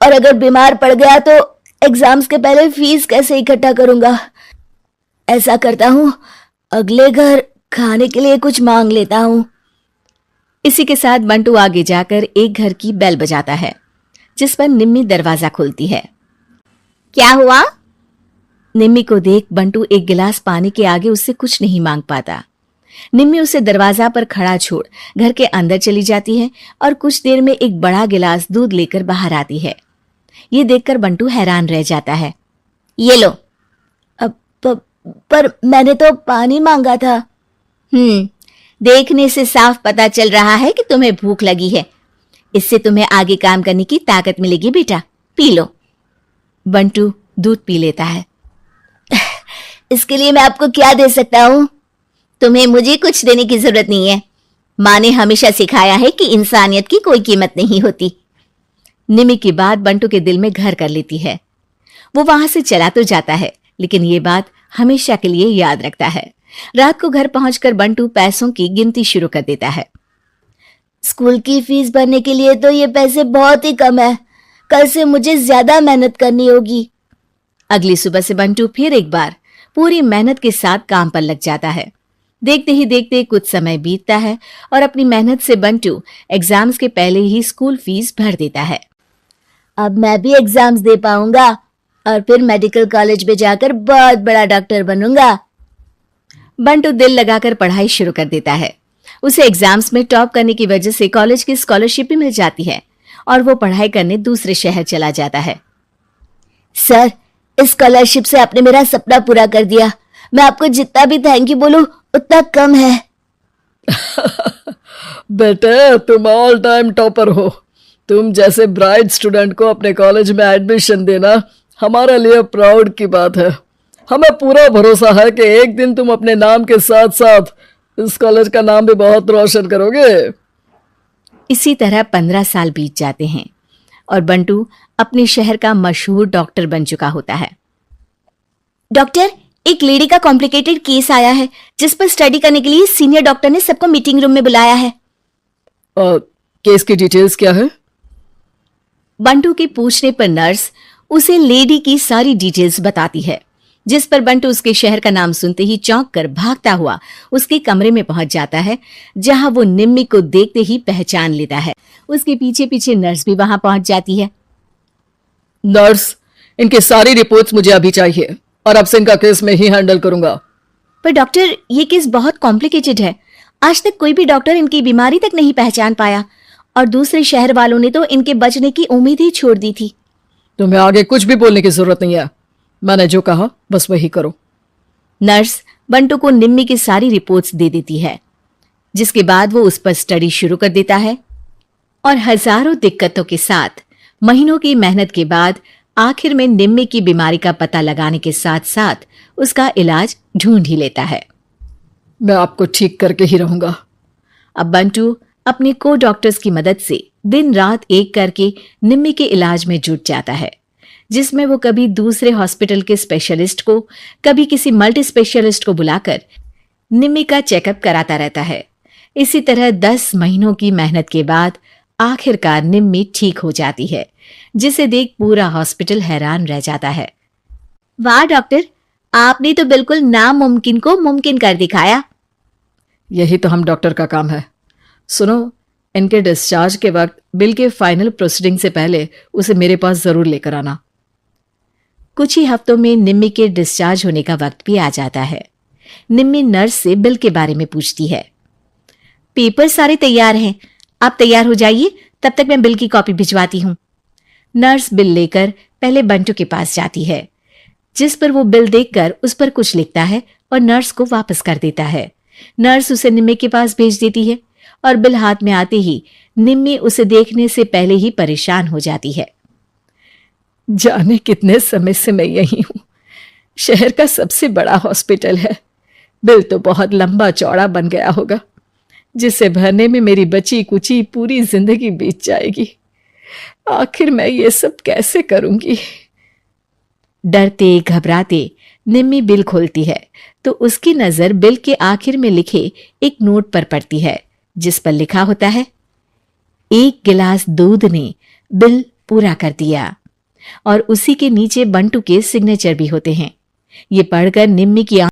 और अगर बीमार पड़ गया तो एग्जाम्स के पहले फीस कैसे इकट्ठा करूंगा। ऐसा करता हूँ, अगले घर खाने के लिए कुछ मांग लेता हूँ। इसी के साथ बंटू आगे जाकर एक घर की बेल बजाता है, जिस पर निम्मी दरवाजा खोलती है। क्या हुआ? निम्मी को देख बंटू एक गिलास पानी के आगे उससे कुछ नहीं मांग पाता। निम्मी उसे दरवाजा पर खड़ा छोड़ घर के अंदर चली जाती है और कुछ देर में एक बड़ा गिलास दूध लेकर बाहर आती है। ये देखकर बंटू हैरान रह जाता है। ये लो। पर मैंने तो पानी मांगा था। देखने से साफ पता चल रहा है कि तुम्हें भूख लगी है। इससे तुम्हें आगे काम करने की ताकत मिलेगी बेटा, पी लो। बंटू दूध पी लेता है। इसके लिए मैं आपको क्या दे सकता हूँ? तुम्हें मुझे कुछ देने की जरूरत नहीं है। माँ ने हमेशा सिखाया है कि इंसानियत की कोई कीमत नहीं होती। निम्मी की बात बंटू के दिल में घर कर लेती है। वो वहां से चला तो जाता है, लेकिन ये बात हमेशा के लिए याद रखता है। रात को घर पहुंचकर बंटू पैसों की गिनती शुरू कर देता है। स्कूल की फीस भरने के लिए तो ये पैसे बहुत ही कम है। कल से मुझे ज्यादा मेहनत करनी होगी। अगली सुबह से बंटू फिर एक बार पूरी मेहनत के साथ काम पर लग जाता है। देखते ही देखते कुछ समय बीतता है और अपनी मेहनत से बंटू एग्जाम्स के पहले ही स्कूल फीस भर देता है। अब मैं भी एग्जाम्स दे पाऊंगा और फिर मेडिकल कॉलेज में जाकर बहुत बड़ा डॉक्टर बनूंगा। बंटू दिल लगाकर पढ़ाई शुरू कर देता है। उसे एग्जाम्स में टॉप करने की वजह से कॉलेज की स्कॉलरशिप भी मिल जाती है और वो पढ़ाई करने दूसरे शहर चला जाता है। सर, इस स्कॉलरशिप से आपने मेरा सपना पूरा कर दिया। मैं आपको जितना भी थैंक यू बोलूं उतना कम है। बेटे, तुम ऑल टाइम टॉपर हो। तुम जैसे ब्राइट स्टूडेंट को अपने कॉलेज में एडमिशन देना हमारे लिए प्राउड की बात है। हमें पूरा भरोसा है कि एक दिन तुम अपने नाम के साथ साथ इस कॉलेज का नाम भी बहुत रोशन करोगे। इसी तरह 15 साल बीत जाते हैं और बंटू अपने शहर का मशहूर डॉक्टर बन चुका होता है। डॉक्टर, एक लेडी का कॉम्प्लिकेटेड केस आया है जिस पर स्टडी करने के लिए सीनियर डॉक्टर ने सबको मीटिंग रूम में बुलाया है। केस की डिटेल्स क्या है? बंटू के पूछने पर नर्स उसे लेडी की सारी डिटेल्स बताती है, जिस पर बंटू उसके शहर का नाम सुनते ही चौंक कर भागता हुआ उसके कमरे में पहुंच जाता है, जहां वो निम्मी को देखते ही पहचान लेता है। उसके पीछे पीछे नर्स भी वहां पहुंच जाती है। नर्स, इनकी सारी रिपोर्ट्स मुझे अभी चाहिए और अब से इनका केस मैं ही हैंडल करूंगा। पर डॉक्टर, ये केस बहुत कॉम्प्लिकेटेड है। आज तक कोई भी डॉक्टर इनकी बीमारी तक नहीं पहचान पाया और दूसरे शहर वालों ने तो इनके बचने की उम्मीद ही छोड़ दी थी। तुम्हें आगे कुछ भी बोलने की जरूरत नहीं है। मैंने जो कहा बस वही करो। नर्स बंटू को निम्मी की सारी रिपोर्ट्स दे देती है, जिसके बाद वो उस पर स्टडी शुरू कर देता है और हजारों दिक्कतों के साथ महीनों की मेहनत के बाद आखिर में निम्मी की बीमारी का पता लगाने के साथ साथ उसका इलाज ढूंढ ही लेता है। मैं आपको ठीक करके ही रहूंगा। अब बंटू अपने को डॉक्टर्स की मदद से दिन रात एक करके निम्मी के इलाज में जुट जाता है, जिसमें वो कभी दूसरे हॉस्पिटल के स्पेशलिस्ट को, कभी किसी मल्टी स्पेशलिस्ट को बुलाकर निम्मी का चेकअप कराता रहता है। इसी तरह 10 महीनों की मेहनत के बाद आखिरकार निम्मी ठीक हो जाती है, जिसे देख पूरा हॉस्पिटल हैरान रह जाता है। वाह डॉक्टर, आपने तो बिल्कुल नामुमकिन को मुमकिन कर दिखाया। यही तो हम डॉक्टर का काम है। सुनो, इनके डिस्चार्ज के वक्त बिल के फाइनल प्रोसीडिंग से पहले उसे मेरे पास जरूर लेकर आना। कुछ ही हफ्तों में निम्मी के डिस्चार्ज होने का वक्त भी आ जाता है। निम्मी नर्स से बिल के बारे में पूछती है। पेपर सारे तैयार हैं, आप तैयार हो जाइए, तब तक मैं बिल की कॉपी भिजवाती हूँ। नर्स बिल लेकर पहले बंटू के पास जाती है, जिस पर वो बिल देखकर उस पर कुछ लिखता है और नर्स को वापस कर देता है। नर्स उसे निम्मी के पास भेज देती है और बिल हाथ में आते ही निम्मी उसे देखने से पहले ही परेशान हो जाती है। जाने कितने समय से मैं यही हूं। शहर का सबसे बड़ा हॉस्पिटल है। बिल तो बहुत लंबा चौड़ा बन गया होगा, जिसे भरने में मेरी बची कुची पूरी जिंदगी बीत जाएगी। आखिर मैं ये सब कैसे करूंगी? डरते घबराते निम्मी बिल खोलती है तो उसकी नजर बिल के आखिर में लिखे एक नोट पर पड़ती है, जिस पर लिखा होता है, 1 गिलास दूध ने बिल पूरा कर दिया। और उसी के नीचे बंटू के सिग्नेचर भी होते हैं। ये पढ़कर निम्मी की